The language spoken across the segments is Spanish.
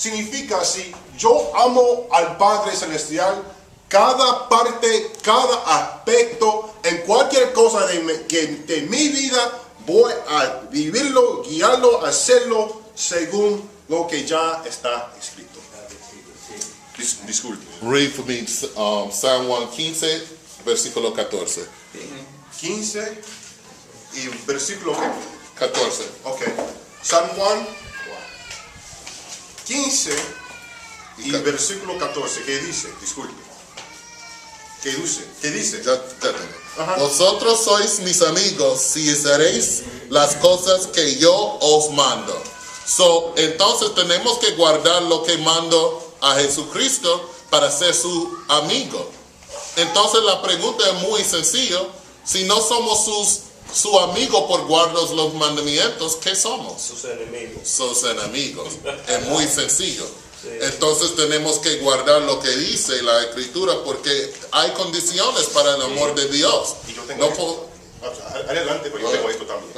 significa si yo amo al Padre Celestial, cada parte, cada aspecto, en cualquier cosa de mi vida, voy a vivirlo, guiarlo, hacerlo según lo que ya está escrito. Disculpe. Read for me Psalm 115, versículo 14. 15 y versículo 14. Ok. San Juan 15 y versículo 14. ¿Qué dice? Disculpe. ¿Qué dice? Ya tengo. Vosotros sois mis amigos si haréis las cosas que yo os mando. Entonces tenemos que guardar lo que mando a Jesucristo para ser su amigo. Entonces la pregunta es muy sencilla. Si no somos su amigo por guardar los mandamientos, ¿qué somos? Sus enemigos. Sus enemigos. Es muy sencillo. Sí. Entonces tenemos que guardar lo que dice la Escritura porque hay condiciones para el amor de Dios. Y yo tengo adelante, pero yo tengo esto también.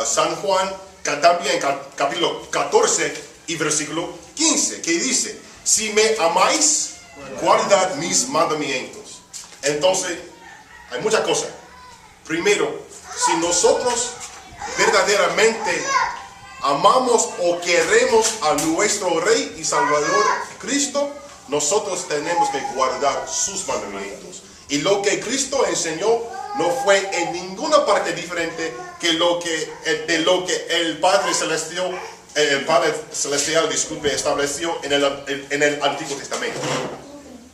San Juan, también capítulo 14 y versículo 15, que dice, si me amáis, guardad mis mandamientos. Entonces, hay muchas cosas. Primero, si nosotros verdaderamente amamos o queremos a nuestro Rey y Salvador Cristo, nosotros tenemos que guardar sus mandamientos. Y lo que Cristo enseñó no fue en ninguna parte diferente que de lo que el Padre Celestial, estableció en el Antiguo Testamento.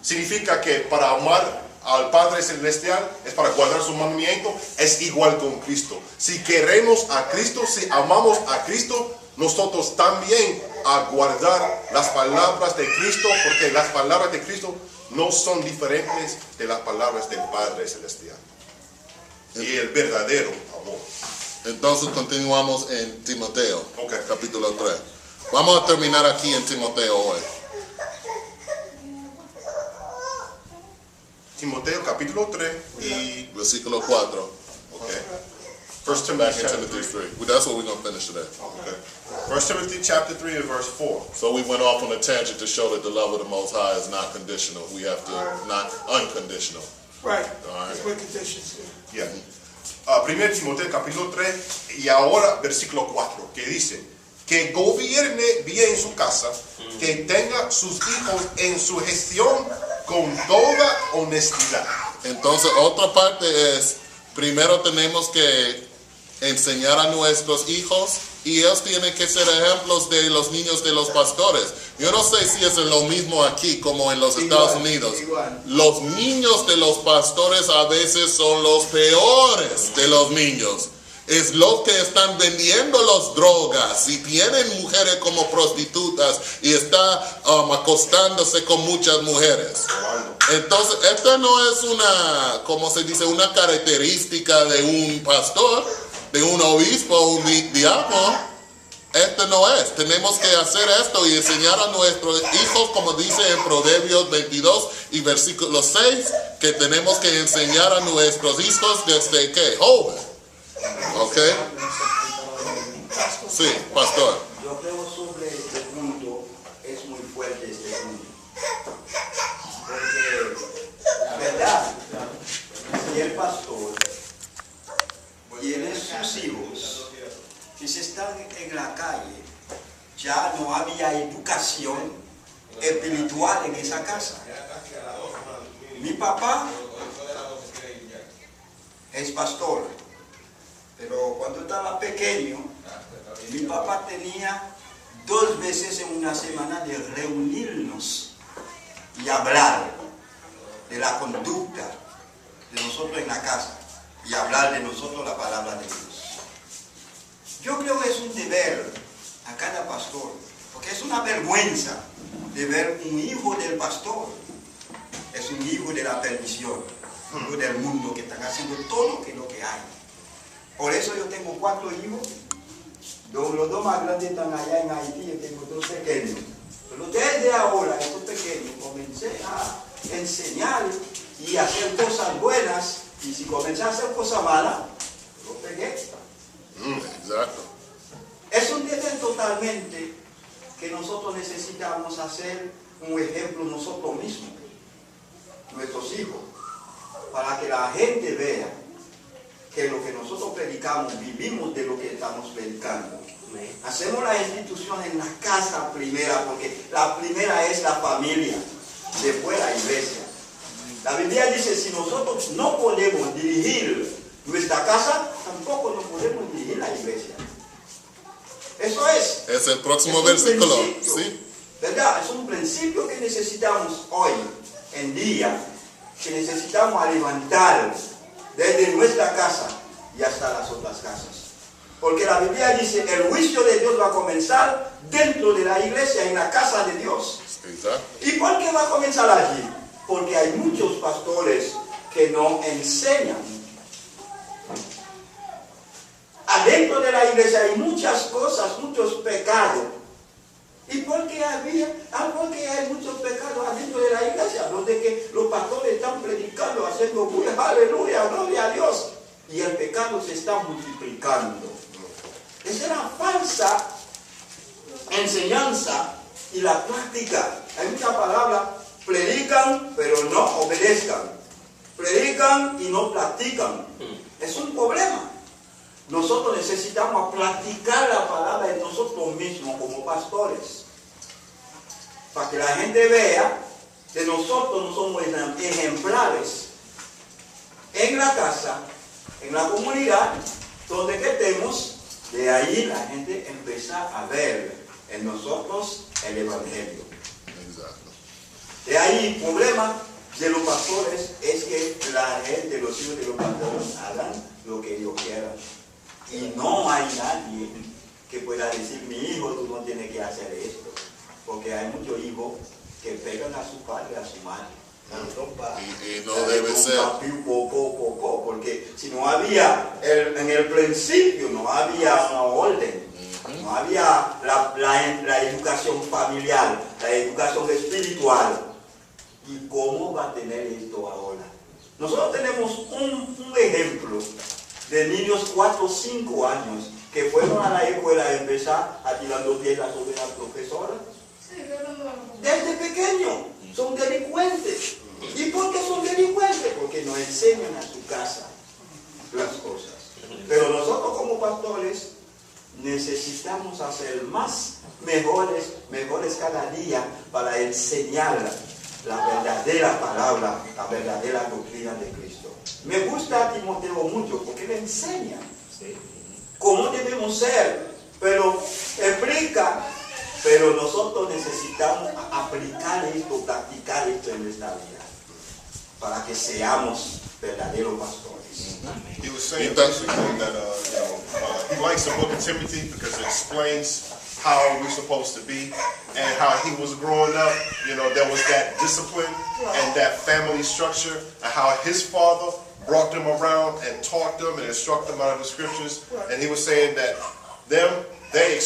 Significa que para amar al Padre Celestial es para guardar su mandamiento, es igual con Cristo. Si queremos a Cristo, si amamos a Cristo, nosotros también a guardar las palabras de Cristo, porque las palabras de Cristo no son diferentes de las palabras del Padre Celestial. Y el verdadero amor. Entonces continuamos en Timoteo, capítulo 3. Vamos a terminar aquí en Timoteo hoy. Timoteo capítulo 3 y versículo 4. Okay. First Timothy chapter 3. Well, that's what we're going to finish today. Okay. 1 Timothy chapter 3 and verse 4. So we went off on a tangent to show that the love of the Most High is not conditional. We have to, not unconditional. Right. All right. With conditions. Yeah. 1 Timoteo capítulo 3 y ahora versículo 4, que dice que gobierne bien su casa, que tenga sus hijos en su gestión con toda honestidad. Entonces otra parte es, primero tenemos que enseñar a nuestros hijos y ellos tienen que ser ejemplos de los niños de los pastores. Yo no sé si es lo mismo aquí como en los Estados Unidos. Los niños de los pastores a veces son los peores de los niños. Es los que están vendiendo las drogas y tienen mujeres como prostitutas y está acostándose con muchas mujeres. Entonces, esta no es una, como se dice, una característica de un pastor, de un obispo, un diácono. Esto no es. Tenemos que hacer esto y enseñar a nuestros hijos, como dice en Proverbios 22 y versículo 6, que tenemos que enseñar a nuestros hijos desde que joven. ¿Ok? Sí, pastor. Yo creo sobre este punto, es muy fuerte este punto. Porque la verdad, si el pastor tiene sus hijos que se están en la calle, ya no había educación espiritual en esa casa. Mi papá es pastor, pero cuando estaba pequeño, mi papá tenía 2 veces en una semana de reunirnos y hablar de la conducta de nosotros en la casa y hablar de nosotros la palabra de Dios. Yo creo que es un deber a cada pastor, porque es una vergüenza de ver un hijo del pastor, es un hijo de la perdición, un hijo del mundo que están haciendo todo lo que hay. Por eso yo tengo 4 hijos, los 2 más grandes están allá en Haití, yo tengo 2 pequeños. Pero desde ahora, estos pequeños, comencé a enseñar y a hacer cosas buenas, y si comencé a hacer cosas malas, lo pegué. Exacto. Es un deber totalmente que nosotros nosotros necesitamos hacer un ejemplo nosotros mismos, nuestros hijos, para que la gente vea que lo que nosotros predicamos, vivimos de lo que estamos predicando. Hacemos la institución en la casa primera, porque la primera es la familia, después la iglesia. La Biblia dice, si nosotros no podemos dirigir nuestra casa, tampoco nos podemos dirigir la iglesia. Eso es. Es el próximo versículo. ¿Sí? ¿Verdad? Es un principio que necesitamos hoy en día, que necesitamos levantar desde nuestra casa y hasta las otras casas. Porque la Biblia dice, el juicio de Dios va a comenzar dentro de la iglesia, en la casa de Dios. Exacto. ¿Y por qué va a comenzar allí? Porque hay muchos pastores que no enseñan. Adentro de la iglesia hay muchas cosas, muchos pecados. ¿Y por qué hay muchos pecados adentro de la iglesia? Donde que los pastores están predicando, haciendo aleluya, gloria a Dios. Y el pecado se está multiplicando. Esa es la falsa enseñanza y la práctica. Hay muchas palabras, predican pero no obedezcan. Predican y no practican. Es un problema. Nosotros necesitamos practicar la palabra de nosotros mismos como pastores. Para que la gente vea que nosotros no somos ejemplares en la casa, en la comunidad, donde que estemos. De ahí la gente empieza a ver en nosotros el Evangelio. Exacto. De ahí el problema de los pastores es que la gente, los hijos de los pastores, hagan lo que ellos quieran. Y no hay nadie que pueda decir, mi hijo, tú no tienes que hacer esto. Porque hay muchos hijos que pegan a su padre, a su madre. Y no debe ser. Porque si no había, en el principio no había una orden, no había la educación familiar, la educación espiritual. ¿Y cómo va a tener esto ahora? Nosotros tenemos un ejemplo de niños 4 o 5 años que fueron a la escuela a empezar a tirando piedras sobre la profesora. Desde pequeño son delincuentes. ¿Y por qué son delincuentes? Porque no enseñan a su casa las cosas. Pero nosotros como pastores necesitamos hacer mejores cada día para enseñar la verdadera palabra, la verdadera doctrina de Cristo. Me gusta a Timoteo mucho porque le enseña cómo debemos ser, pero explica. Pero nosotros necesitamos aplicar esto, practicar esto en nuestra vida, para que seamos verdaderos pastores. He was saying basically that he likes the book of Timothy because it explains how we're supposed to be and how he was growing up. You know, there was that discipline and that family structure, and how his father brought them around and taught them and instructed them out of the scriptures. And he was saying that they,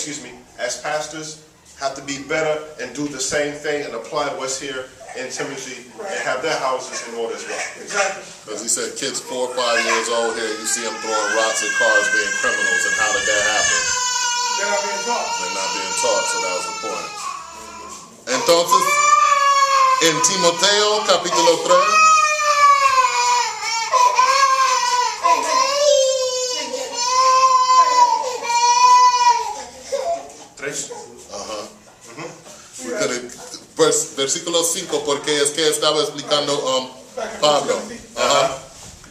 as pastors, have to be better and do the same thing and apply what's here in Timothy and have their houses in order as well. Exactly. As he said, kids 4 or 5 years old here, you see them throwing rocks at cars, being criminals, and how did that happen? They're not being taught. They're not being taught, so that was the point. Entonces, en Timoteo capítulo 3, versículo 5, porque es que estaba explicando Pablo.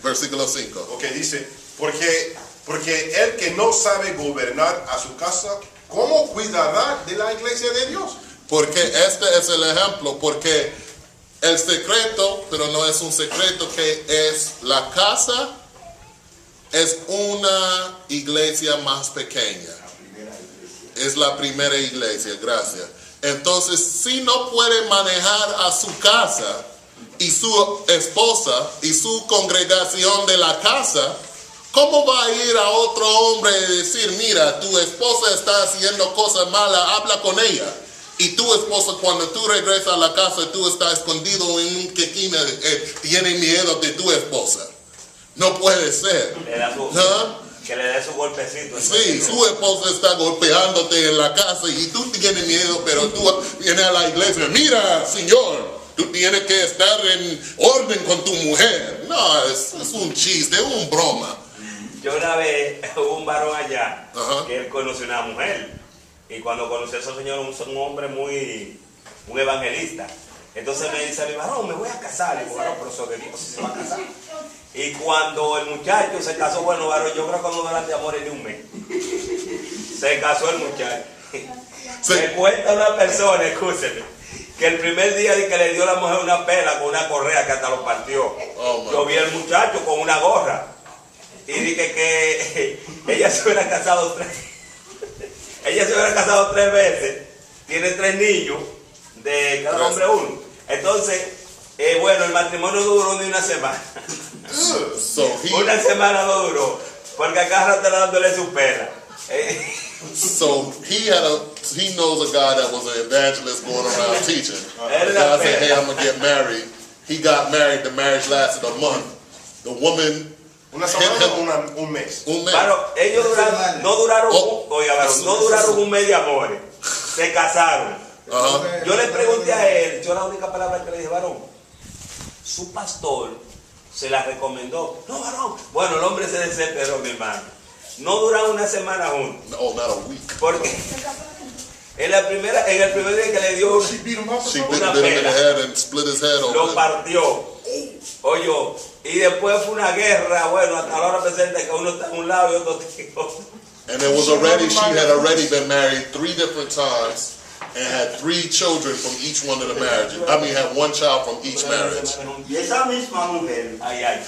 Versículo 5. Ok, dice, porque el que no sabe gobernar a su casa, ¿cómo cuidará de la iglesia de Dios? Porque este es el ejemplo, porque el secreto, pero no es un secreto, que es la casa, es una iglesia más pequeña. Es la primera iglesia, gracias. Entonces, si no puede manejar a su casa y su esposa y su congregación de la casa, ¿cómo va a ir a otro hombre y decir, mira, tu esposa está haciendo cosas malas, habla con ella? Y tu esposa, cuando tú regresas a la casa, tú estás escondido en un esquina, tiene miedo de tu esposa. No puede ser. ¿No? Que le dé su golpecito. Sí, su esposa está golpeándote en la casa y tú tienes miedo, pero tú vienes a la iglesia. Mira, Señor, tú tienes que estar en orden con tu mujer. No, es un chiste, es un broma. Yo una vez hubo un varón allá Ajá. que él conoció una mujer. Y cuando conoció a ese señor, un hombre muy evangelista. Entonces me dice a mi varón, me voy a casar. Y digo, varón, pero eso de Dios, si se va a casar. Y cuando el muchacho se casó, bueno, varón, yo creo que no duran de amor ni un mes. Se casó el muchacho. Sí. Me cuenta una persona, escúcheme, que el primer día de que le dio a la mujer una pela con una correa que hasta lo partió. Oh, Yo vi al muchacho con una gorra. Y dije que ella se hubiera casado tres veces. Tiene 3 niños, de cada hombre uno. Entonces, bueno, el matrimonio no duró ni una semana. Una semana no duró, porque acá rato dándole su pela. So he knows a guy that was an evangelist going around teaching. The guy said, hey, I'm going to get married. He got married. The marriage lasted a month. The woman... Una semana o un mes. Un mes. Claro, ellos no duraron un mes de amores. Se casaron. Yo le pregunté a él, yo la única palabra que le dije, varón, su pastor se la recomendó. No, varón. Bueno, el hombre se desesperó, mi hermano. No duraron una semana juntos. Oh, not a week. Porque en el primer día que le dio She bit him una in the pela, head and split his head lo open. partió. Oye, y después fue una guerra, bueno, hasta la hora presente que uno está en un lado y otro está en otro. And it was already, she had already been married 3 different times and had 3 children from each one of the marriages. I mean, had 1 child from each marriage. Y esa misma mujer, Ay, ay.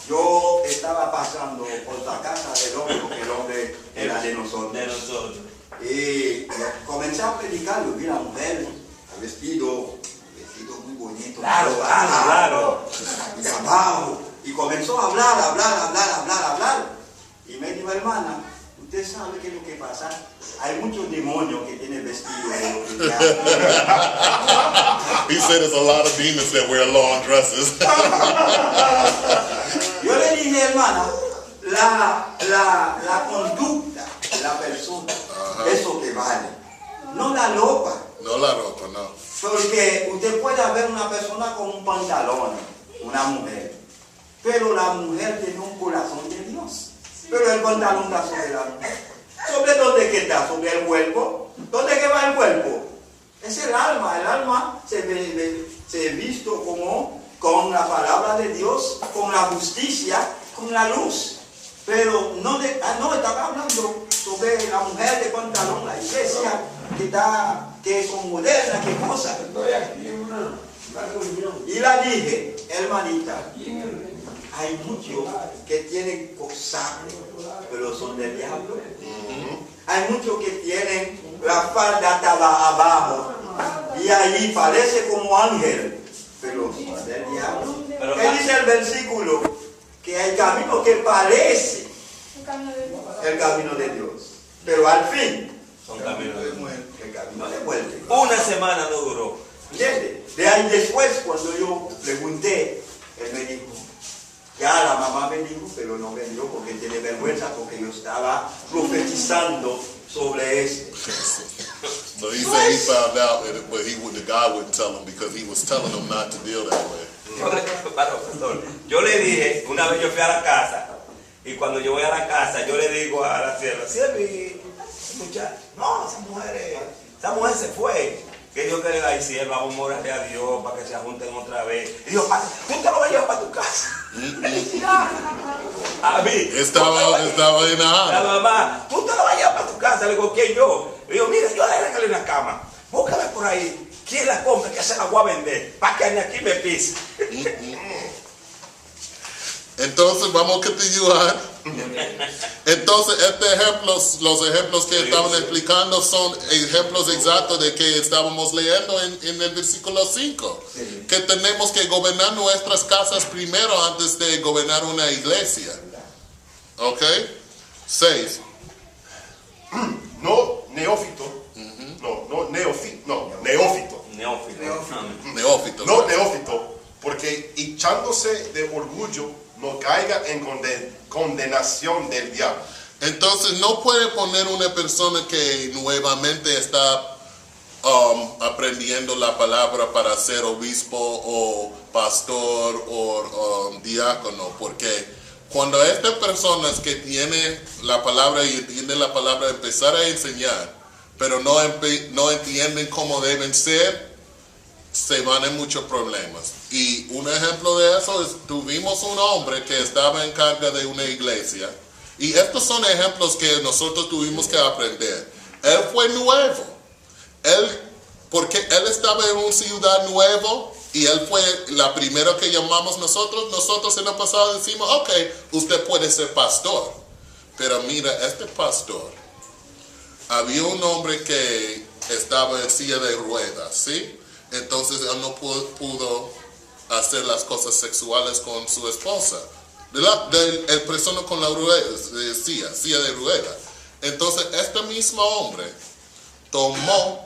yo estaba pasando por la casa del hombre, porque el hombre era de nosotros. De nosotros. Y comencé a predicar, y vi la mujer, vestido muy bonito. Claro. Y abajo. Y comenzó a hablar. Y me dijo, hermana, usted sabe qué es lo que pasa. Hay muchos demonios que tienen vestido de cristiano. He said there's a lot of demons that wear long dresses. Yo le dije, hermana, la conducta de la persona, eso que vale. No la ropa. No la ropa, no. Porque usted puede ver una persona con un pantalón, una mujer, pero la mujer tiene un corazón de Dios. Pero el pantalón está sobre la mujer. ¿Sobre dónde que está? ¿Sobre el cuerpo? ¿Dónde que va el cuerpo? Es el alma. El alma se visto como con la palabra de Dios, con la justicia, con la luz. Pero no estaba hablando sobre la mujer de pantalón, la iglesia que es moderna, qué cosa. Y la dije, hermanita, hay muchos que tienen cosas, pero son del diablo. Hay muchos que tienen la falda hasta abajo y ahí parece como ángel, pero son del diablo. ¿Qué dice el versículo? Que hay camino que parece el camino de Dios, pero al fin Son caminos de muerte. el camino de muerte. Una semana no duró. ¿Entiendes? De ahí después, cuando yo pregunté, él me dijo, ya la mamá me dijo, pero no me dio porque tiene vergüenza, porque yo estaba profetizando sobre esto. So he said he found out, but the guy wouldn't tell him because he was telling him not to deal that way. Yo le dije, una vez yo fui a la casa, y cuando yo voy a la casa, yo le digo a la sierva, Siervi, muchacha, no, esa mujer se fue. Que yo quería decir, sierva, vamos a orarle a Dios para que se junten otra vez. Y digo, tú te lo vas a llevar para tu casa. A mí. Estaba en La la mamá, tú te lo vas a llevar para tu casa. Le digo, ¿quién yo? Le digo, mira, yo le regalé una cama. Búscame por ahí. ¿Quién la compra? Que se la voy a vender. Para que ni aquí me pise. Entonces vamos a continuar. Entonces los ejemplos que estaban explicando son ejemplos exactos de que estábamos leyendo en el versículo 5. Sí. Que tenemos que gobernar nuestras casas primero antes de gobernar una iglesia. ¿Ok? 6. No neófito. Neófito. Neófito. No neófito, porque echándose de orgullo no caiga en condenación del diablo. Entonces no puede poner una persona que nuevamente está aprendiendo la palabra para ser obispo o pastor o diácono, porque cuando estas personas que tienen la palabra y entienden la palabra empezar a enseñar, pero no entienden cómo deben ser, se van en muchos problemas. Y un ejemplo de eso es, tuvimos un hombre que estaba en carga de una iglesia, y estos son ejemplos que nosotros tuvimos que aprender. Él fue nuevo. Porque él estaba en una ciudad nueva y él fue la primera que llamamos nosotros. Nosotros en el pasado decimos, ok, usted puede ser pastor. Pero mira, este pastor, había un hombre que estaba en silla de ruedas, ¿sí? Entonces él no pudo hacer las cosas sexuales con su esposa. El persona con la silla de ruedas. Entonces este mismo hombre tomó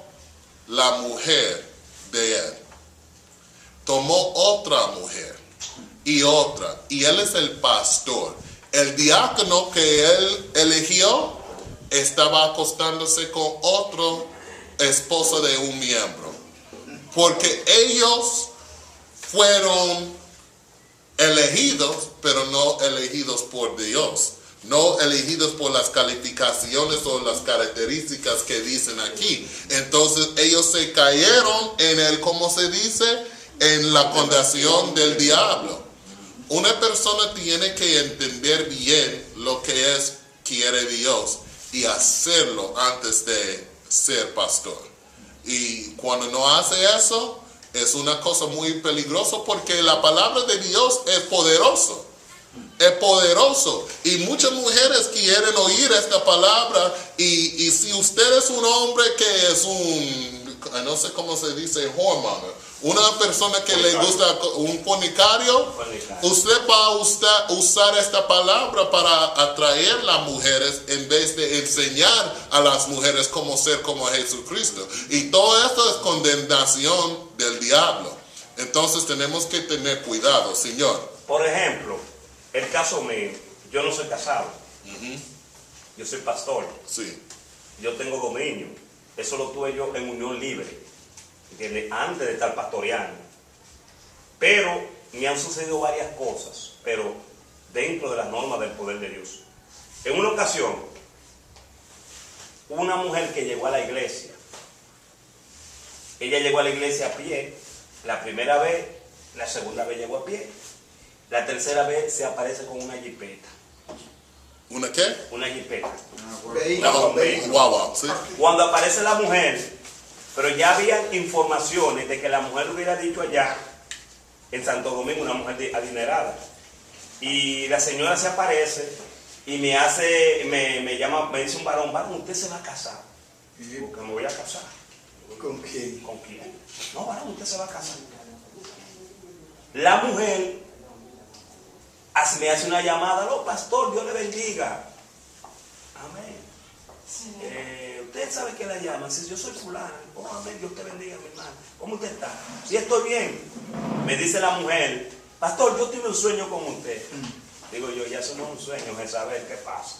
la mujer de él, tomó otra mujer y otra, y él es el pastor. El diácono que él eligió estaba acostándose con otro esposo de un miembro, porque ellos fueron elegidos, pero no elegidos por Dios. No elegidos por las calificaciones o las características que dicen aquí. Entonces ellos se cayeron en el, ¿cómo se dice? En la condenación del diablo. Una persona tiene que entender bien lo que quiere Dios y hacerlo antes de ser pastor. Y cuando no hace eso, es una cosa muy peligrosa, porque la palabra de Dios es poderoso. Es poderoso, y muchas mujeres quieren oír esta palabra, y si usted es un hombre que es no sé cómo se dice, whoremonger, una persona que le gusta un fornicario, usted va a usar esta palabra para atraer a las mujeres en vez de enseñar a las mujeres cómo ser como Jesucristo. Y todo esto es condenación del diablo. Entonces tenemos que tener cuidado, Señor. Por ejemplo, el caso mío, yo no soy casado. Yo soy pastor. Sí. Yo tengo 2 niños. Eso lo tuve yo en unión libre, ¿entiendes? Antes de estar pastoreando. Pero me han sucedido varias cosas, pero dentro de las normas del poder de Dios. En una ocasión, una mujer que llegó a la iglesia. Ella llegó a la iglesia a pie. La primera vez, la segunda vez llegó a pie. La tercera vez se aparece con una jipeta. ¿Una qué? Una jipeta. Guau, ¿sí? Cuando aparece la mujer, pero ya había informaciones de que la mujer hubiera dicho allá, en Santo Domingo, una mujer adinerada. Y la señora se aparece y me llama, me dice un varón, usted se va a casar. Porque me voy a casar. ¿Con quién? ¿Con quién? No, varón, usted se va a casar. La mujer me hace una llamada, no, pastor, Dios le bendiga. Amén. Usted sabe que la llaman. Si yo soy fulana, oh, amén, Dios te bendiga, mi hermano. ¿Cómo usted está? Sí, estoy bien. Me dice la mujer, pastor, yo tuve un sueño con usted. Digo yo, ya eso no es un sueño, es saber qué pasa.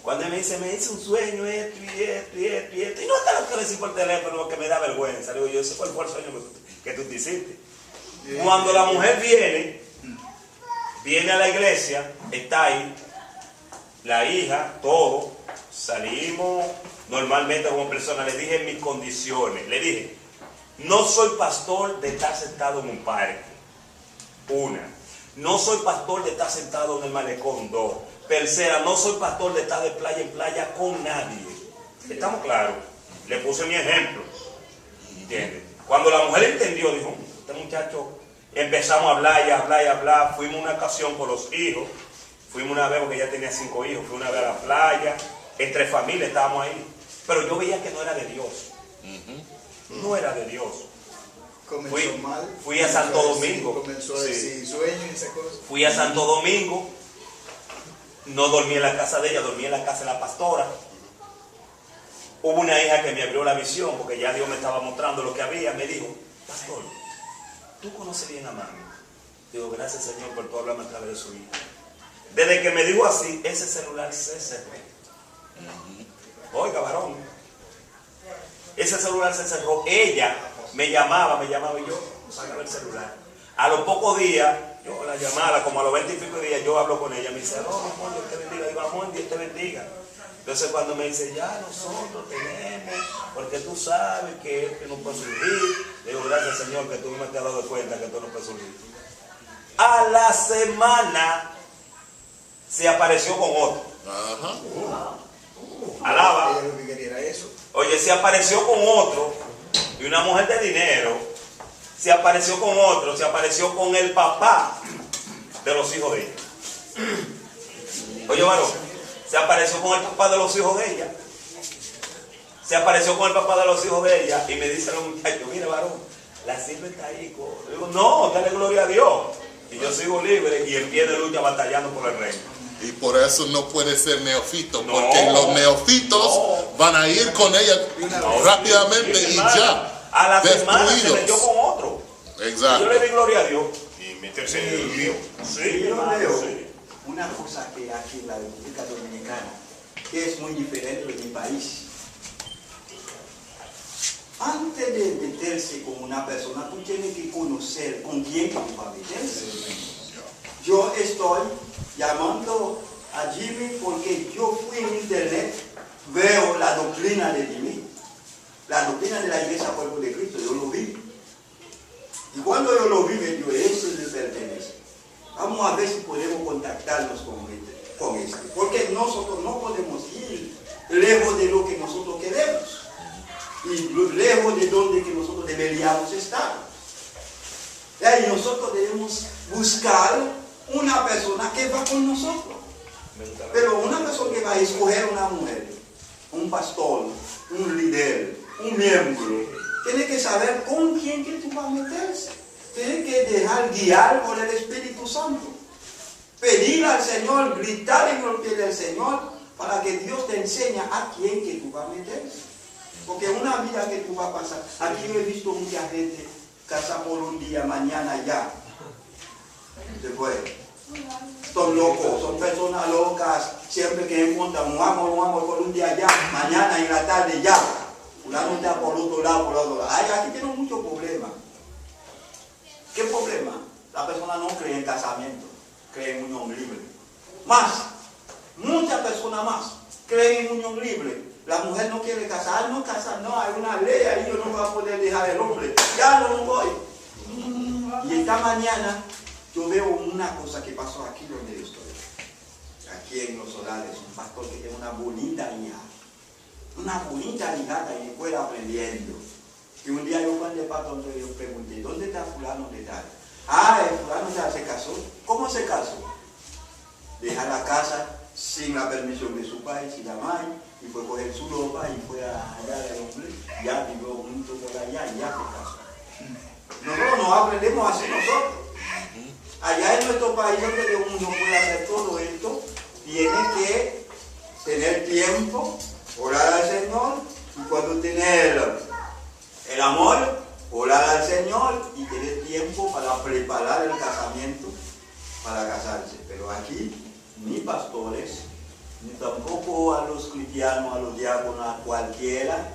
Cuando me dice, me hice un sueño, esto y esto y esto y esto, y no está lo que decir por teléfono, que me da vergüenza. Digo yo, ese fue el sueño que tú te hiciste. Cuando la mujer viene a la iglesia, está ahí, la hija, todo, salimos normalmente como personas. Le dije mis condiciones, le dije, no soy pastor de estar sentado en un parque, no soy pastor de estar sentado en el malecón, 2, tercera, no soy pastor de estar de playa en playa con nadie. ¿Estamos claros? Le puse mi ejemplo, ¿entiendes? Cuando la mujer entendió, dijo, este muchacho. Empezamos a hablar y hablar y hablar. Fuimos una ocasión con los hijos. Fuimos una vez, porque ella tenía 5 hijos. Fui una vez a la playa. Entre familias estábamos ahí. Pero yo veía que no era de Dios. No era de Dios. Comenzó mal. Fui a Santo Domingo. Comenzó a decir sueños y esas cosas. Fui a Santo Domingo. No dormí en la casa de ella, dormí en la casa de la pastora. Hubo una hija que me abrió la visión, porque ya Dios me estaba mostrando lo que había. Me dijo, pastor, ¿tú conoces bien a mami? Digo, gracias Señor por tu hablarme a través de su hijo. Desde que me dijo así, ese celular se cerró. Oiga, varón. Ese celular se cerró. Ella me llamaba y yo sacaba el celular. A los pocos días, yo la llamaba, como a los 20 y pico días, yo hablo con ella. Me dice, oh, amor, Dios te bendiga. Digo, amor, Dios te bendiga. Entonces cuando me dice, ya nosotros tenemos, porque tú sabes que esto no puede surgir. Le digo, gracias Señor que tú no te has dado cuenta que esto no puede surgir. A la semana se apareció con otro. Alaba. Oye, se apareció con otro. Y una mujer de dinero. Se apareció con otro. Se apareció con el papá de los hijos de ella. Oye, varón. Se apareció con el papá de los hijos de ella. Se apareció con el papá de los hijos de ella. Y me dice los muchachos, mire, varón, la sirve está ahí. Yo digo, no, dale gloria a Dios. Y yo sigo libre y en pie de lucha batallando por el reino. Y por eso no puede ser neófito, porque los neófitos van a ir con ella rápidamente y ya. A la semana se metió con otro. Exacto. Yo le di gloria a Dios. Y meterse en el lío. Sí, yo veo una cosa que aquí en la República Dominicana, que es muy diferente de mi país. Antes de meterse con una persona, tú tienes que conocer con quién tú vas a meterse. Yo estoy llamando a Jimmy porque yo fui en internet, veo la doctrina de Jimmy, la doctrina de la Iglesia Cuerpo de Cristo, yo lo vi. Y cuando yo lo vi, me dijo, ese le pertenece. Vamos a ver si podemos contactarnos con este. Porque nosotros no podemos ir lejos de lo que nosotros queremos. Y lejos de donde que nosotros deberíamos estar. Y nosotros debemos buscar una persona que va con nosotros. Pero una persona que va a escoger una mujer, un pastor, un líder, un miembro, tiene que saber con quién que tú vas a meterse. Tiene que dejar guiar por el Espíritu Santo. Pedir al Señor, gritar en los pies del Señor, para que Dios te enseñe a quién que tú vas a meterse. Porque una vida que tú vas a pasar, aquí yo he visto mucha gente casar por un día, mañana ya. Se fue. Son locos, son personas locas, siempre que encuentran un amor por un día ya, mañana en la tarde ya. Fulano está por otro lado, Ay, aquí tenemos muchos problemas. ¿Qué problema? La persona no cree en casamiento, cree en unión libre. Muchas personas más creen en unión libre. La mujer no quiere casar, no, hay una ley ahí, yo no voy a poder dejar el hombre. Ya no voy. Y esta mañana yo veo una cosa que pasó aquí donde yo estoy. Aquí en Los Solares, un pastor que tiene una bonita hija. Una bonita hijata y fue aprendiendo. Y un día yo fui al departamento y yo pregunté, ¿dónde está fulano de tal? El fulano ya se casó. ¿Cómo se casó? Deja la casa sin la permisión de su padre, sin la madre, y fue a coger su ropa y fue a hallar al hombre, ya vivió junto por allá y ya se casó. Nosotros no aprendemos así nosotros. Allá en nuestro país donde uno puede hacer todo esto, tiene que tener tiempo, orar al Señor, y cuando tener el amor, orar al Señor y tener tiempo para preparar el casamiento, para casarse. Pero aquí, ni pastores, ni tampoco a los cristianos, a los diáconos, a cualquiera,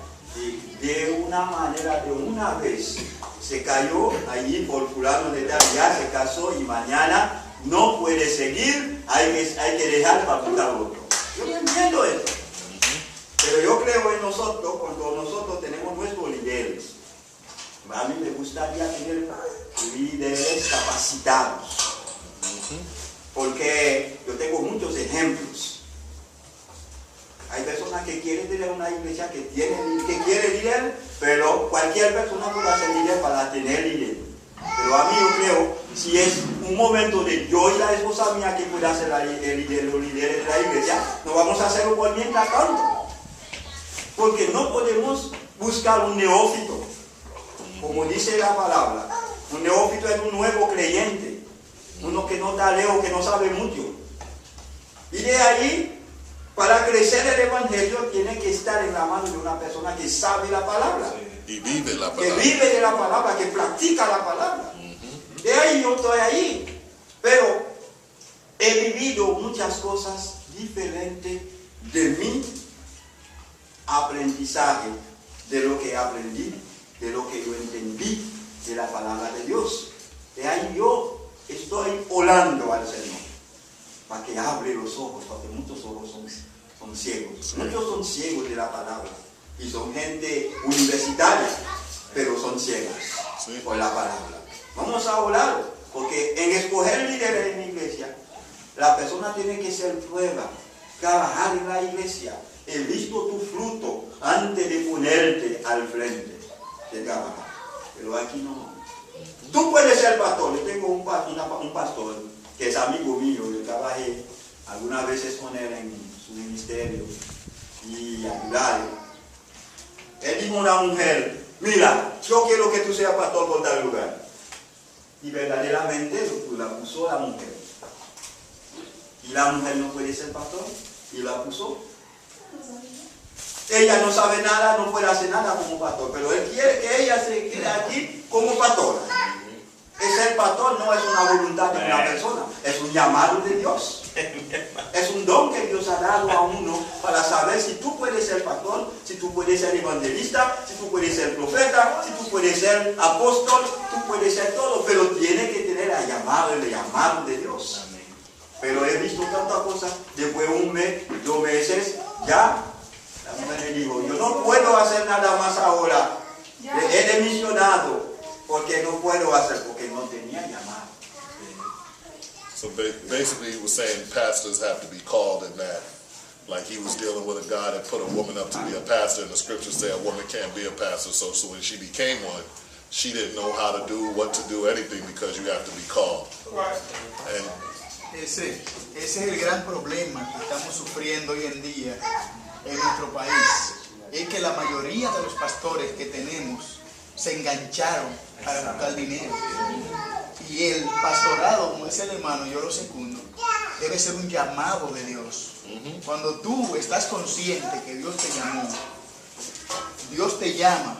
de una manera, de una vez, se cayó allí por fulano de tal, ya se casó y mañana no puede seguir, hay que dejar para buscar otro. Yo no entiendo eso. Pero yo creo en nosotros, cuando nosotros tenemos nuestros líderes. A mí me gustaría tener líderes capacitados. Porque yo tengo muchos ejemplos. Hay personas que quieren tener una iglesia que quiere líder, pero cualquier persona puede ser líder para tener líder. Pero a mí yo creo, si es un momento de yo y la esposa mía que pueda ser los líderes de la iglesia, no vamos a hacerlo por mientras tanto. Porque no podemos buscar un neófito, como dice la palabra. Un neófito es un nuevo creyente, uno que no está lejos, que no sabe mucho. Y de ahí, para crecer el evangelio, tiene que estar en la mano de una persona que sabe la palabra. Y vive la Que palabra. vive de la palabra, que practica la palabra. De ahí yo estoy ahí. Pero he vivido muchas cosas diferentes de mi aprendizaje, de lo que aprendí, de lo que yo entendí de la palabra de Dios. De ahí yo estoy orando al Señor para que abre los ojos, porque muchos ojos son ciegos. Muchos son ciegos de la palabra y son gente universitaria, pero son ciegas por la palabra. Vamos a orar, porque en escoger líderes en la iglesia, la persona tiene que ser prueba, trabajar en la iglesia. He visto tu fruto antes de ponerte al frente de trabajar. Pero aquí no. Tú puedes ser pastor. Yo tengo un pastor que es amigo mío. Yo trabajé algunas veces con él en su ministerio y ayudarle. Él dijo a una mujer: mira, yo quiero que tú seas pastor por tal lugar. Y verdaderamente la puso la mujer. Y la mujer no puede ser pastor. Y la puso. Ella no sabe nada, no puede hacer nada como pastor, pero él quiere que ella se quede aquí como pastor. Ser pastor no es una voluntad de una persona, es un llamado de Dios. Es un don que Dios ha dado a uno para saber si tú puedes ser pastor, si tú puedes ser evangelista, si tú puedes ser profeta, si tú puedes ser apóstol, tú puedes ser todo, pero tiene que tener el llamado de Dios. Pero he visto tantas cosas, después de un mes, 2 meses, ya la mujer me dijo: yo no puedo hacer nada más ahora, he demisionado, porque no puedo hacer, porque no tenía llamado. So basically he was saying pastors have to be called in that. Like he was dealing with a guy that put a woman up to be a pastor, and the scriptures say a woman can't be a pastor. So when she became one, she didn't know how to do, what to do, anything, because you have to be called. And ese es el gran problema que estamos sufriendo hoy en día en nuestro país. Es que la mayoría de los pastores que tenemos se engancharon para buscar dinero. Y el pastorado, como dice el hermano, yo lo secundo, debe ser un llamado de Dios. Cuando tú estás consciente que Dios te llamó, Dios te llama,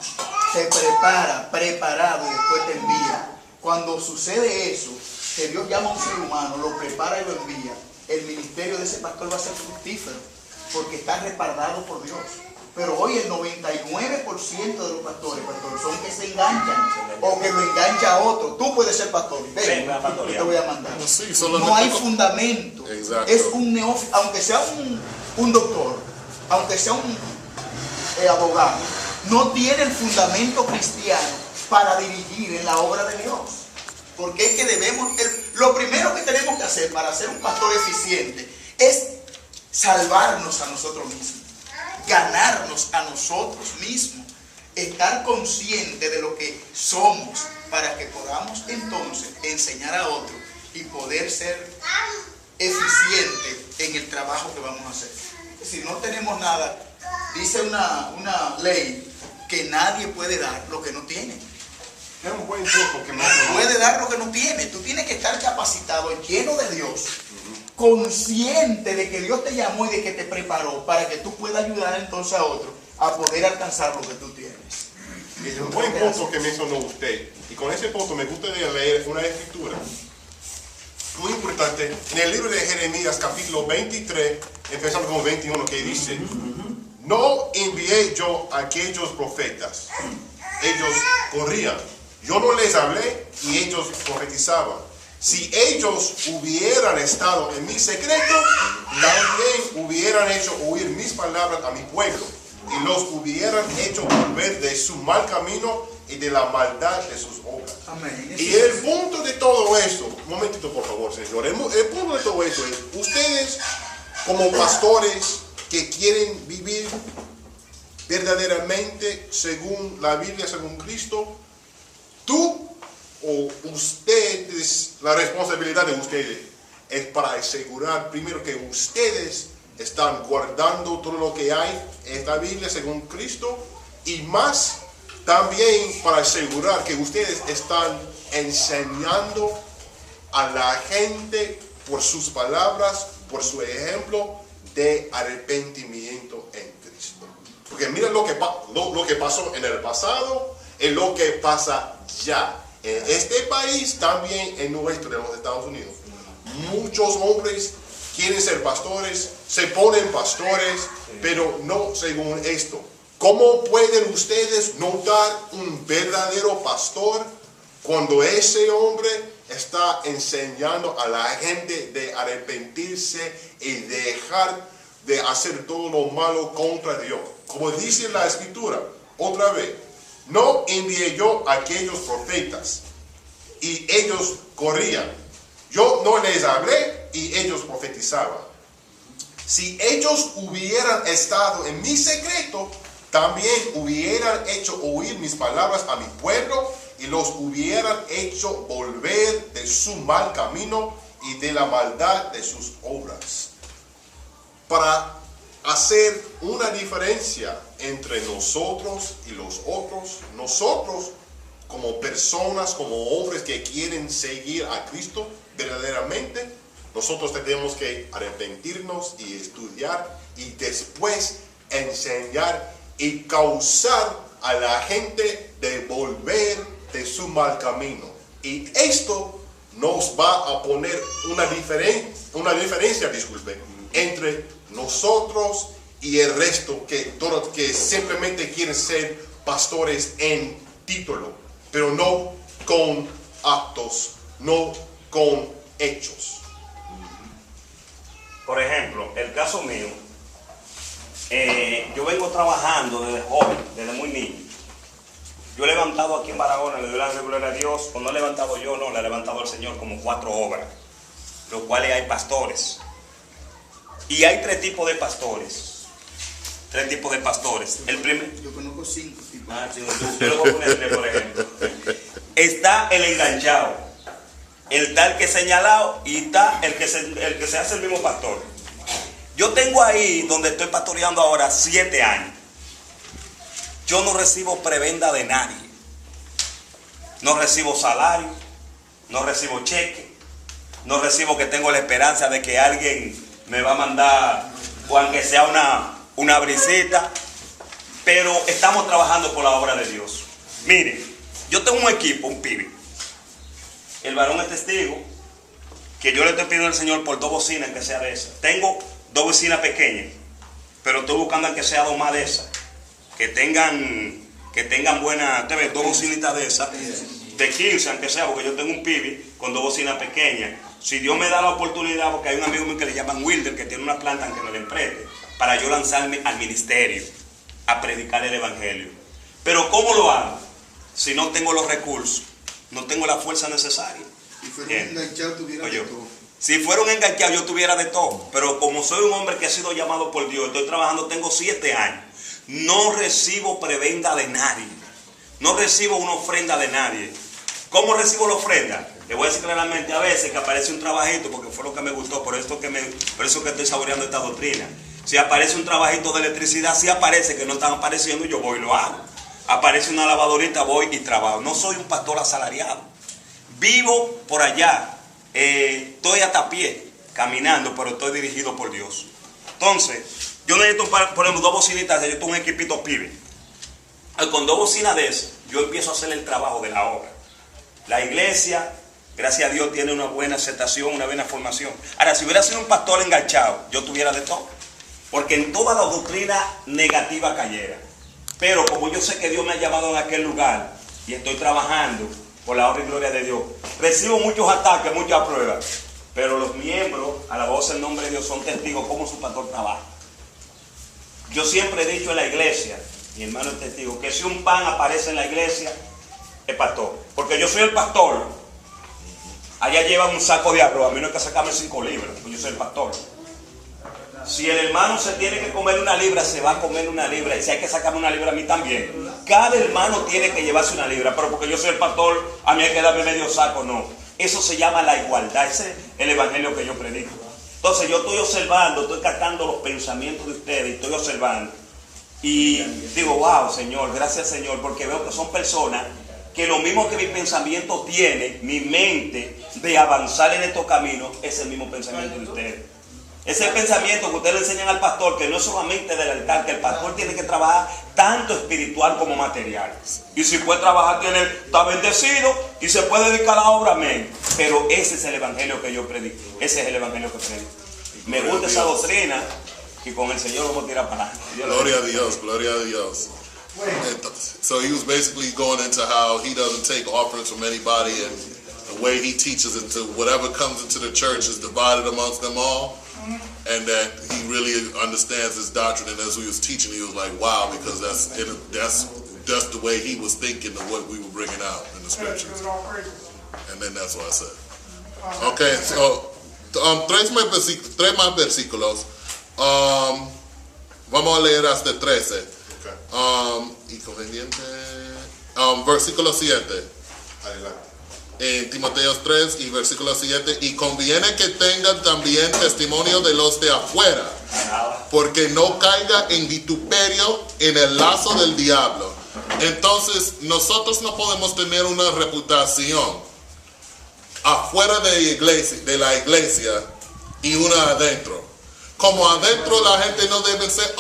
te prepara, preparado, y después te envía. Cuando sucede eso, que Dios llama a un ser humano, lo prepara y lo envía, el ministerio de ese pastor va a ser fructífero, porque está respaldado por Dios. Pero hoy el 99% de los pastores son que se enganchan, o que lo engancha a otro. Tú puedes ser pastor, ven, yo te voy a mandar. Sí, no hay fundamento. Exacto. Es un neófito, aunque sea un doctor, aunque sea un abogado, no tiene el fundamento cristiano para dirigir en la obra de Dios. Porque es que lo primero que tenemos que hacer para ser un pastor eficiente es salvarnos a nosotros mismos, ganarnos a nosotros mismos, estar consciente de lo que somos, para que podamos entonces enseñar a otros y poder ser eficientes en el trabajo que vamos a hacer. Si no tenemos nada, dice una ley que nadie puede dar lo que no tiene. Es un buen punto que puede dar lo que no tiene. Tú tienes que estar capacitado, lleno de Dios, consciente de que Dios te llamó y de que te preparó para que tú puedas ayudar entonces a otro a poder alcanzar lo que tú tienes. Es un buen punto que mencionó usted. Y con ese punto me gustaría leer una escritura muy importante en el libro de Jeremías, capítulo 23, empezando con 21, que dice: no envié yo a aquellos profetas, ellos corrían. Yo no les hablé y ellos profetizaban. Si ellos hubieran estado en mi secreto, también hubieran hecho oír mis palabras a mi pueblo y los hubieran hecho volver de su mal camino y de la maldad de sus obras. Amén. Y el punto de todo esto, un momentito por favor, señor, el punto de todo esto es: ustedes como pastores que quieren vivir verdaderamente según la Biblia, según Cristo, tú o ustedes, la responsabilidad de ustedes es para asegurar primero que ustedes están guardando todo lo que hay en esta Biblia según Cristo, y más también para asegurar que ustedes están enseñando a la gente por sus palabras, por su ejemplo de arrepentimiento en Cristo. Porque mira lo que pasó en el pasado y lo que pasa ya. En este país, también en nuestro, de los Estados Unidos, muchos hombres quieren ser pastores, se ponen pastores, pero no según esto. ¿Cómo pueden ustedes notar un verdadero pastor cuando ese hombre está enseñando a la gente de arrepentirse y dejar de hacer todo lo malo contra Dios? Como dice la Escritura, otra vez, no envié yo a aquellos profetas y ellos corrían. Yo no les hablé y ellos profetizaban. Si ellos hubieran estado en mi secreto, también hubieran hecho oír mis palabras a mi pueblo y los hubieran hecho volver de su mal camino y de la maldad de sus obras. Para hacer una diferencia entre nosotros y los otros, nosotros como personas, como hombres que quieren seguir a Cristo verdaderamente, nosotros tenemos que arrepentirnos y estudiar y después enseñar y causar a la gente de volver de su mal camino. Y esto nos va a poner una diferencia, entre nosotros y el resto que simplemente quieren ser pastores en título, pero no con actos, no con hechos. Por ejemplo, el caso mío, yo vengo trabajando desde joven, desde muy niño. Yo he levantado aquí en Barahona, le doy la gloria a Dios, o no he levantado yo, no, le ha levantado el Señor como 4 obras, los cuales hay pastores. Y hay 3 tipos de pastores. 3 tipos de pastores. El primer, Yo conozco 5 tipos. Yo lo voy a poner 3, por ejemplo. Está el enganchado, el tal que es señalado y está el que se hace el mismo pastor. Yo tengo ahí, donde estoy pastoreando ahora, 7 años. Yo no recibo prebenda de nadie. No recibo salario, no recibo cheque, no recibo que tengo la esperanza de que alguien me va a mandar, o aunque sea una brisita, pero estamos trabajando por la obra de Dios. Mire, yo tengo un equipo, un pibe. El varón es testigo que yo le estoy pidiendo al Señor por 2 bocinas que sea de esas. Tengo 2 bocinas pequeñas, pero estoy buscando que sea 2 más de esas, que tengan buenas, usted ve, 2 bocinitas de esas, de 15 aunque sea, porque yo tengo un pibe con 2 bocinas pequeñas. Si Dios me da la oportunidad, porque hay un amigo mío que le llaman Wilder, que tiene una planta que me la empreste, para yo lanzarme al ministerio, a predicar el evangelio. Pero ¿cómo lo hago? Si no tengo los recursos, no tengo la fuerza necesaria. Si fuera un enganchado, tuviera de todo. Si fuera un enganchado, yo tuviera de todo. Pero como soy un hombre que ha sido llamado por Dios, estoy trabajando, tengo 7 años. No recibo prebenda de nadie. No recibo una ofrenda de nadie. ¿Cómo recibo la ofrenda? Le voy a decir claramente, a veces que aparece un trabajito, porque fue lo que me gustó, por eso que estoy saboreando esta doctrina. Si aparece un trabajito de electricidad, si aparece, que no están apareciendo, yo voy y lo hago. Aparece una lavadorita, voy y trabajo. No soy un pastor asalariado. Vivo por allá. Estoy hasta a pie, caminando, pero estoy dirigido por Dios. Entonces, yo necesito, por ejemplo, 2 bocinitas. Yo tengo un equipito pibe. Con 2 bocinas de esas, yo empiezo a hacer el trabajo de la obra. La iglesia, gracias a Dios, tiene una buena aceptación, una buena formación. Ahora, si hubiera sido un pastor enganchado, yo tuviera de todo. Porque en toda la doctrina negativa cayera. Pero como yo sé que Dios me ha llamado en aquel lugar y estoy trabajando por la honra y gloria de Dios, recibo muchos ataques, muchas pruebas. Pero los miembros, alabados el nombre de Dios, son testigos cómo su pastor trabaja. Yo siempre he dicho en la iglesia, mi hermano es testigo, que si un pan aparece en la iglesia, es pastor. Porque yo soy el pastor. Allá llevan un saco de arroz, a mí no hay que sacarme 5 libras, porque yo soy el pastor. Si el hermano se tiene que comer 1 libra, se va a comer 1 libra. Y si hay que sacarme 1 libra, a mí también. Cada hermano tiene que llevarse 1 libra. Pero porque yo soy el pastor, a mí hay que darme medio saco, no. Eso se llama la igualdad. Ese es el evangelio que yo predico. Entonces yo estoy observando, estoy captando los pensamientos de ustedes, estoy observando. Y digo, wow, Señor, gracias, Señor, porque veo que son personas que lo mismo que mi pensamiento tiene, mi mente de avanzar en estos caminos, es el mismo pensamiento de ustedes. Ese es el pensamiento que ustedes le enseñan al pastor, que no es solamente del altar, que el pastor tiene que trabajar tanto espiritual como material. Y si puede trabajar, está bendecido y se puede dedicar a la obra, amén. Pero ese es el evangelio que yo predico. Ese es el evangelio que predico. Me gusta esa doctrina y con el Señor vamos a tirar para adelante. Gloria a Dios, gloria a Dios. So he was basically going into how he doesn't take offerings from anybody, and the way he teaches into whatever comes into the church is divided amongst them all. And that he really understands his doctrine, and as we was teaching, he was like, "Wow," because that's the way he was thinking of what we were bringing out in the scriptures. And then that's what I said. Okay, so tres más versículos. Vamos a leer hasta 13. Versículo 7. Adelante. En Timoteo 3 y versículo 7, y conviene que tengan también testimonio de los de afuera, porque no caiga en vituperio en el lazo del diablo. Entonces, nosotros no podemos tener una reputación afuera de la iglesia y una adentro. Como adentro la gente no debe ser,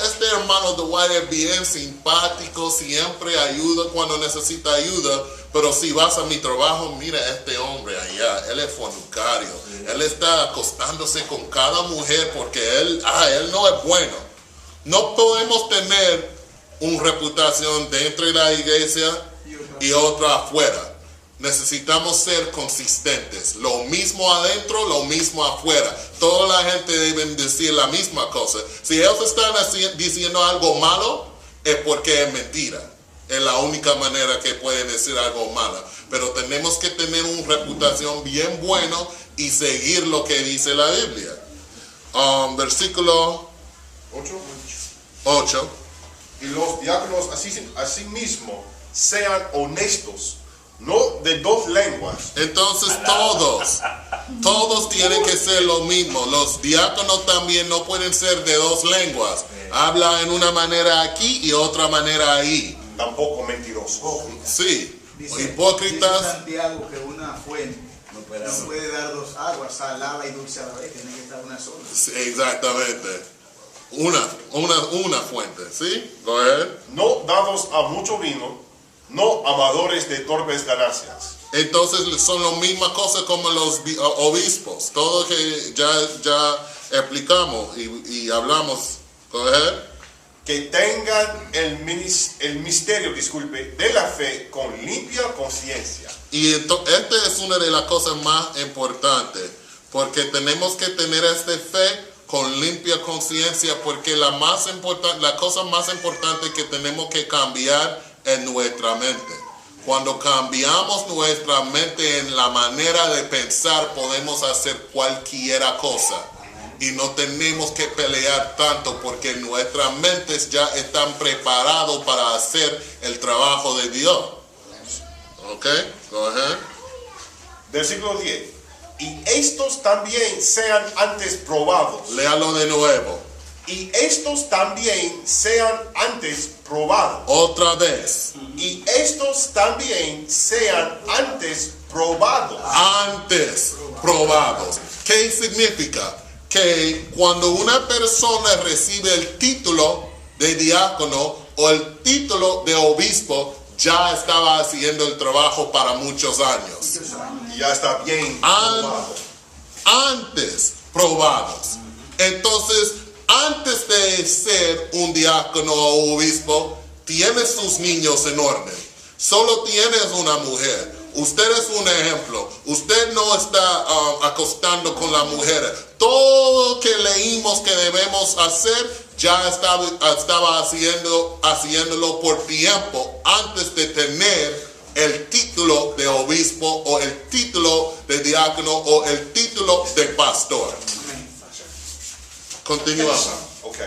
este hermano de Dwight es bien simpático, siempre ayuda cuando necesita ayuda, pero si vas a mi trabajo, mira este hombre allá, él es fornicario, él está acostándose con cada mujer porque él no es bueno. No podemos tener una reputación dentro de la iglesia y otra afuera. Necesitamos ser consistentes. Lo mismo adentro, lo mismo afuera. Toda la gente debe decir la misma cosa. Si ellos están diciendo algo malo, es porque es mentira. Es la única manera que pueden decir algo malo. Pero tenemos que tener una reputación bien buena y seguir lo que dice la Biblia. Versículo 8. Y los diáconos asimismo sean honestos, no de dos lenguas. Entonces todos tienen que ser lo mismo. Los diáconos también no pueden ser de dos lenguas. Habla en una manera aquí y otra manera ahí. Tampoco mentirosos. Sí, Dice hipócritas. Santiago que una fuente no puede dar dos aguas, salada y dulce a la vez, tiene que estar una sola. Sí, exactamente. Una fuente, ¿sí? Go ahead. No dados a mucho vino, no amadores de torpes ganancias. Entonces son las mismas cosas como los obispos. Todo que ya explicamos y hablamos. Go ahead. Que tengan el misterio, de la fe con limpia conciencia. Y esta es una de las cosas más importantes, porque tenemos que tener esta fe con limpia conciencia, porque la cosa más importante que tenemos que cambiar es nuestra mente. Cuando cambiamos nuestra mente en la manera de pensar, podemos hacer cualquier cosa. Y no tenemos que pelear tanto porque nuestras mentes ya están preparadas para hacer el trabajo de Dios. Ok, go ahead. Versículo 10. Y estos también sean antes probados. Léalo de nuevo. Y estos también sean antes probados. Otra vez. Y estos también sean antes probados. Antes probados. ¿Qué significa? Que cuando una persona recibe el título de diácono o el título de obispo, ya estaba haciendo el trabajo para muchos años. Ya está bien probado. Antes probados. Entonces, antes de ser un diácono o obispo, tienes sus niños en orden. Solo tienes una mujer. Usted es un ejemplo. Usted no está acostando con la mujer. Todo lo que leímos que debemos hacer, ya estaba haciéndolo por tiempo antes de tener el título de obispo o el título de diácono o el título de pastor. Continuamos. Ok.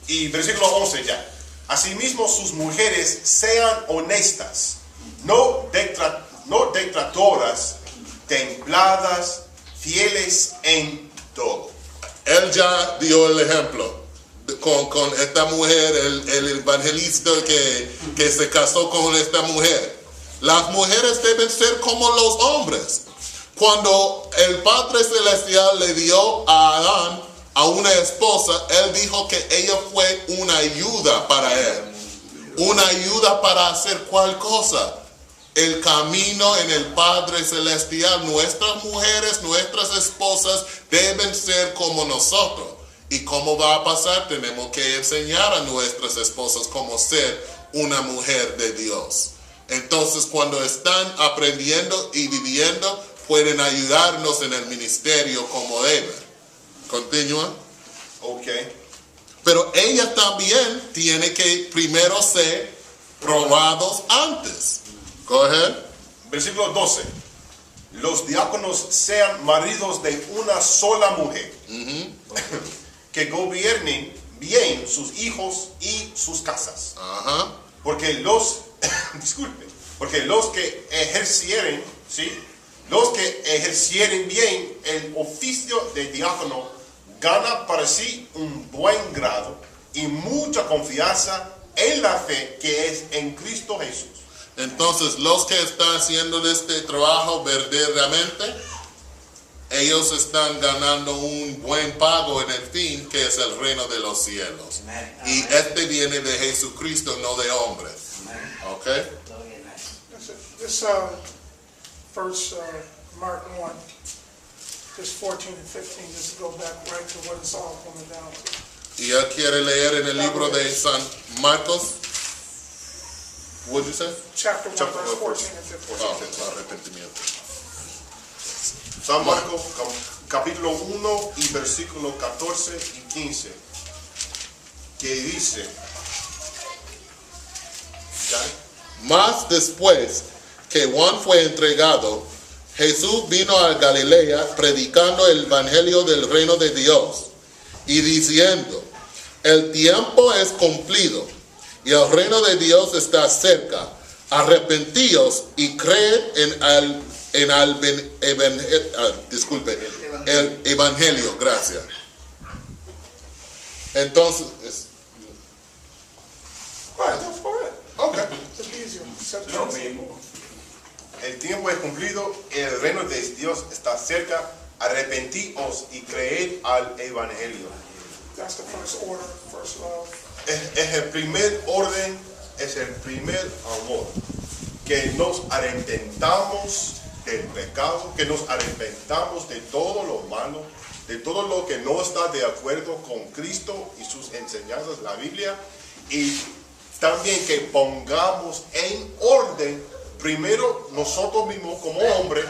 Y versículo 11 ya. Asimismo sus mujeres sean honestas, no detractoras, templadas, fieles en todo. Él ya dio el ejemplo con esta mujer, el evangelista que se casó con esta mujer. Las mujeres deben ser como los hombres. Cuando el Padre Celestial le dio a Adán a una esposa, él dijo que ella fue una ayuda para él. Una ayuda para hacer cual cosa. El camino en el Padre Celestial. Nuestras mujeres, nuestras esposas deben ser como nosotros. ¿Y cómo va a pasar? Tenemos que enseñar a nuestras esposas cómo ser una mujer de Dios. Entonces, cuando están aprendiendo y viviendo, pueden ayudarnos en el ministerio como deben. Continúa. Ok. Pero ella también tiene que primero ser probados antes. Go ahead. Versículo 12. Los diáconos sean maridos de una sola mujer, que gobiernen bien sus hijos y sus casas. Porque porque los que ejercieren, ¿sí? Los que ejercieren bien el oficio de diácono gana para sí un buen grado y mucha confianza en la fe que es en Cristo Jesús. Entonces, los que están haciendo este trabajo verdaderamente, ellos están ganando un buen pago en el fin, que es el reino de los cielos. Y este viene de Jesucristo, no de hombres. ¿Ok? This verse, Mark 1, just 14 and 15, just to go back right to what it's all coming down to. Y él quiere leer en el libro de San Marcos. What did you say? Chapter 1, verse 14 and 15. Arrepentimiento. San Marcos, capítulo 1 y versículo 14 y 15, que dice, Más después que Juan fue entregado, Jesús vino a Galilea predicando el evangelio del reino de Dios y diciendo, el tiempo es cumplido y el reino de Dios está cerca. Arrepentíos y creed el evangelio. Gracias. Entonces, okay. Lo mismo. El tiempo es cumplido, el reino de Dios está cerca, arrepentíos y creed al evangelio. That's the first order, first love. Es el primer orden, es el primer amor. Que nos arrepentamos del pecado, que nos arrepentamos de todo lo malo, de todo lo que no está de acuerdo con Cristo y sus enseñanzas, la Biblia, y también que pongamos en orden, primero nosotros mismos como hombres,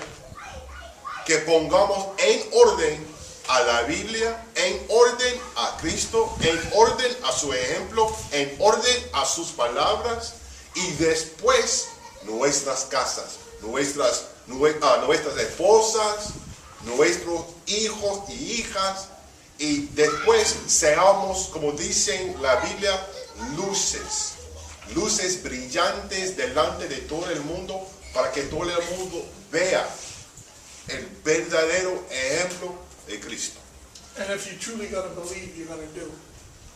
que pongamos en orden a la Biblia, en orden a Cristo, en orden a su ejemplo, en orden a sus palabras, y después nuestras casas, nuestras esposas, nuestros hijos y hijas, y después seamos, como dice la Biblia, luces brillantes delante de todo el mundo, para que todo el mundo vea el verdadero ejemplo de Cristo. And if you're truly going to believe, you're going to do.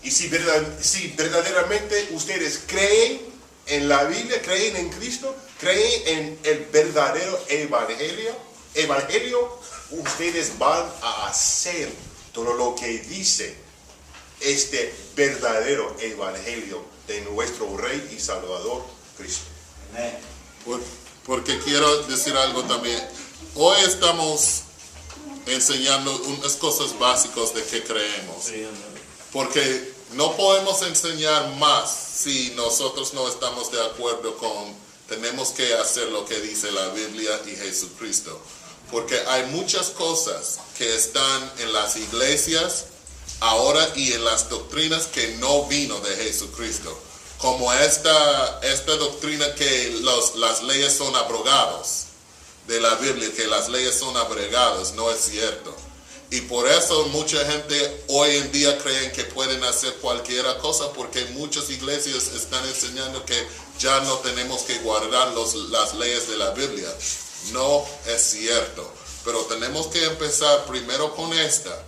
Y si verdaderamente ustedes creen en la Biblia, creen en Cristo, creen en el verdadero evangelio, ustedes van a hacer todo lo que dice este verdadero evangelio de nuestro Rey y Salvador Cristo. Porque quiero decir algo también. Hoy estamos enseñando unas cosas básicas de qué creemos. Porque no podemos enseñar más si nosotros no estamos de acuerdo con, tenemos que hacer lo que dice la Biblia y Jesucristo. Porque hay muchas cosas que están en las iglesias ahora y en las doctrinas que no vino de Jesucristo. Como esta doctrina que las leyes son abrogadas de la Biblia, que las leyes son abrogadas, no es cierto. Y por eso mucha gente hoy en día creen que pueden hacer cualquier cosa, porque muchas iglesias están enseñando que ya no tenemos que guardar las leyes de la Biblia. No es cierto. Pero tenemos que empezar primero con esta,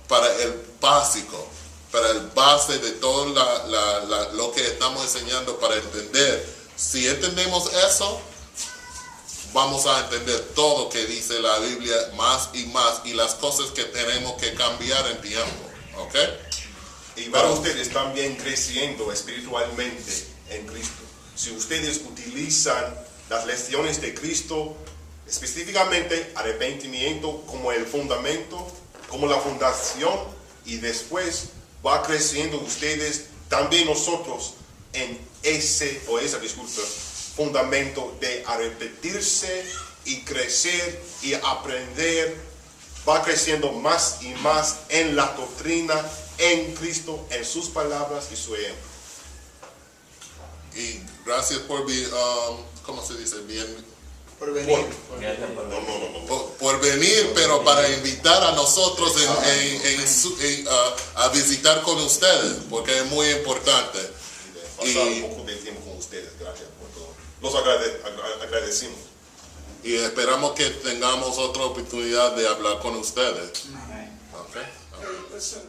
para el básico, para el base de todo lo que estamos enseñando, para entender. Si entendemos eso, vamos a entender todo que dice la Biblia más y más, y las cosas que tenemos que cambiar en tiempo. ¿ok? Y para ustedes también creciendo espiritualmente en Cristo. Si ustedes utilizan las lecciones de Cristo, específicamente arrepentimiento como el fundamento, como la fundación, y después va creciendo ustedes, también nosotros, en ese fundamento de arrepentirse y crecer y aprender, va creciendo más y más en la doctrina, en Cristo, en sus palabras y su ejemplo. Y gracias por, ¿cómo se dice? Por venir. Por venir, pero para invitar a nosotros a visitar con ustedes, porque es muy importante. Y pasar un poco de tiempo con ustedes, gracias por todo. Los agradecimos. Y esperamos que tengamos otra oportunidad de hablar con ustedes. Hey, listen,